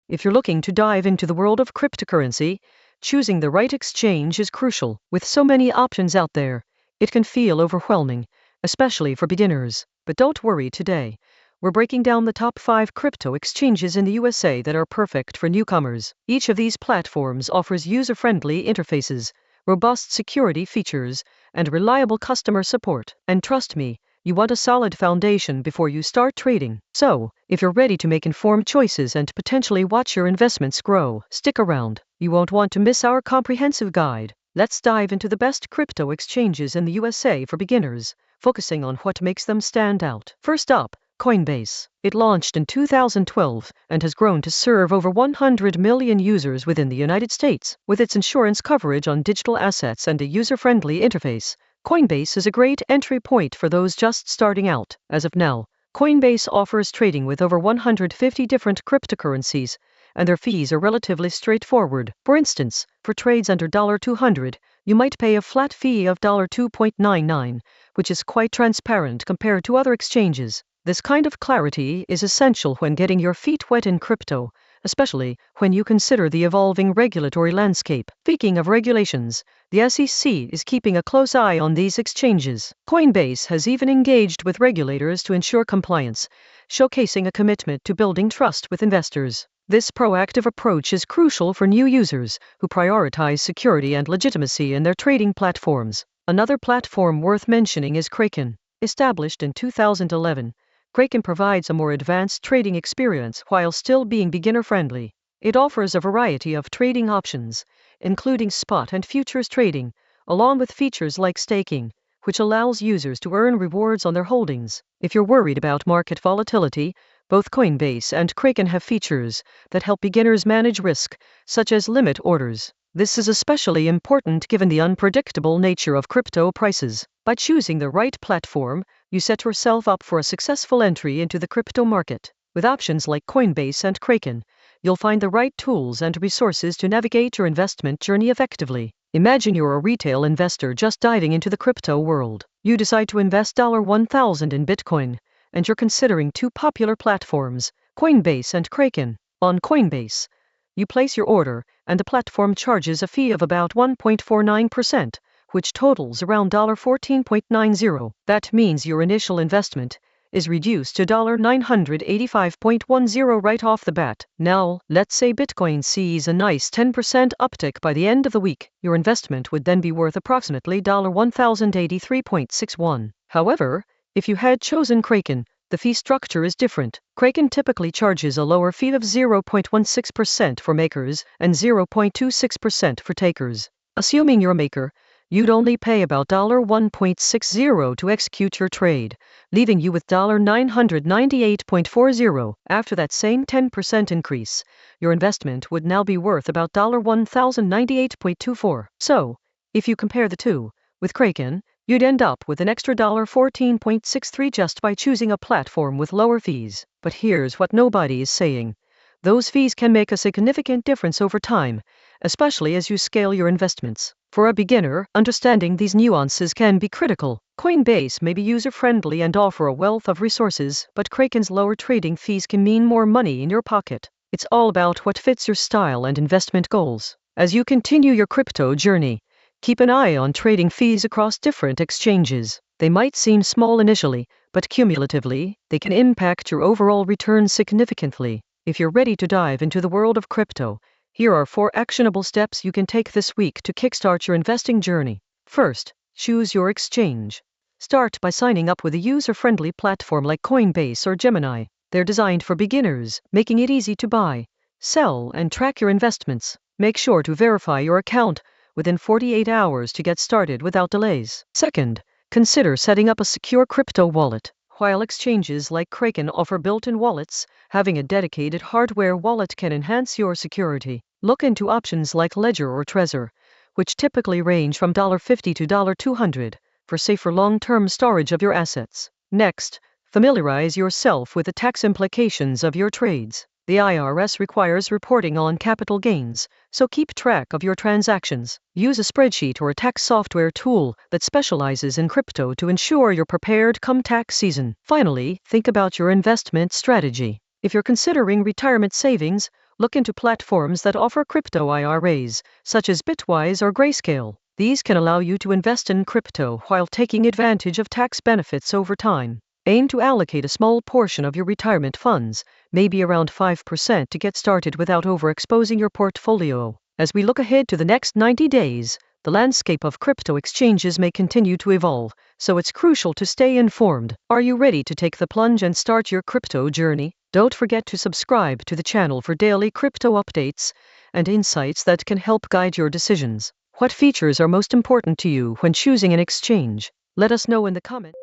If you're looking to dive into the world of cryptocurrency, choosing the right exchange is crucial. With so many options out there, it can feel overwhelming, especially for beginners. But don't worry today. We're breaking down the top 5 crypto exchanges in the USA that are perfect for newcomers. Each of these platforms offers user-friendly interfaces, robust security features, and reliable customer support. And trust me, you want a solid foundation before you start trading. So, if you're ready to make informed choices and potentially watch your investments grow, stick around. You won't want to miss our comprehensive guide. Let's dive into the best crypto exchanges in the USA for beginners, focusing on what makes them stand out. First up, Coinbase. It launched in 2012 and has grown to serve over 100 million users within the United States. With its insurance coverage on digital assets and a user-friendly interface, Coinbase is a great entry point for those just starting out. As of now, Coinbase offers trading with over 150 different cryptocurrencies, and their fees are relatively straightforward. For instance, for trades under $200, you might pay a flat fee of $2.99, which is quite transparent compared to other exchanges. This kind of clarity is essential when getting your feet wet in crypto, especially when you consider the evolving regulatory landscape. Speaking of regulations, the SEC is keeping a close eye on these exchanges. Coinbase has even engaged with regulators to ensure compliance, showcasing a commitment to building trust with investors. This proactive approach is crucial for new users who prioritize security and legitimacy in their trading platforms. Another platform worth mentioning is Kraken. Established in 2011, Kraken provides a more advanced trading experience while still being beginner-friendly. It offers a variety of trading options, including spot and futures trading, along with features like staking, which allows users to earn rewards on their holdings. If you're worried about market volatility, both Coinbase and Kraken have features that help beginners manage risk, such as limit orders. This is especially important given the unpredictable nature of crypto prices. By choosing the right platform, you set yourself up for a successful entry into the crypto market. With options like Coinbase and Kraken, you'll find the right tools and resources to navigate your investment journey effectively. Imagine you're a retail investor just diving into the crypto world. You decide to invest $1,000 in Bitcoin, and you're considering 2 popular platforms, Coinbase and Kraken. On Coinbase, you place your order, and the platform charges a fee of about 1.49%, which totals around $14.90. That means your initial investment is reduced to $985.10 right off the bat. Now, let's say Bitcoin sees a nice 10% uptick by the end of the week. Your investment would then be worth approximately $1,083.61. However, if you had chosen Kraken, the fee structure is different. Kraken typically charges a lower fee of 0.16% for makers and 0.26% for takers. Assuming you're a maker, you'd only pay about $1.60 to execute your trade, leaving you with $998.40. After that same 10% increase, your investment would now be worth about $1,098.24. So, if you compare the two, with Kraken, you'd end up with an extra $14.63 just by choosing a platform with lower fees. But here's what nobody is saying. Those fees can make a significant difference over time, especially as you scale your investments. For a beginner, understanding these nuances can be critical. Coinbase may be user-friendly and offer a wealth of resources, but Kraken's lower trading fees can mean more money in your pocket. It's all about what fits your style and investment goals. As you continue your crypto journey, keep an eye on trading fees across different exchanges. They might seem small initially, but cumulatively, they can impact your overall return significantly. If you're ready to dive into the world of crypto, here are 4 actionable steps you can take this week to kickstart your investing journey. First, choose your exchange. Start by signing up with a user-friendly platform like Coinbase or Gemini. They're designed for beginners, making it easy to buy, sell, and track your investments. Make sure to verify your account within 48 hours to get started without delays. Second, consider setting up a secure crypto wallet. While exchanges like Kraken offer built-in wallets, having a dedicated hardware wallet can enhance your security. Look into options like Ledger or Trezor, which typically range from $50 to $200 for safer long-term storage of your assets. Next, familiarize yourself with the tax implications of your trades. The IRS requires reporting on capital gains, so keep track of your transactions. Use a spreadsheet or a tax software tool that specializes in crypto to ensure you're prepared come tax season. Finally, think about your investment strategy. If you're considering retirement savings Look into platforms that offer crypto IRAs, such as Bitwise or Grayscale. These can allow you to invest in crypto while taking advantage of tax benefits over time. Aim to allocate a small portion of your retirement funds, maybe around 5%, to get started without overexposing your portfolio. As we look ahead to the next 90 days, the landscape of crypto exchanges may continue to evolve, so it's crucial to stay informed. Are you ready to take the plunge and start your crypto journey? Don't forget to subscribe to the channel for daily crypto updates and insights that can help guide your decisions. What features are most important to you when choosing an exchange? Let us know in the comments.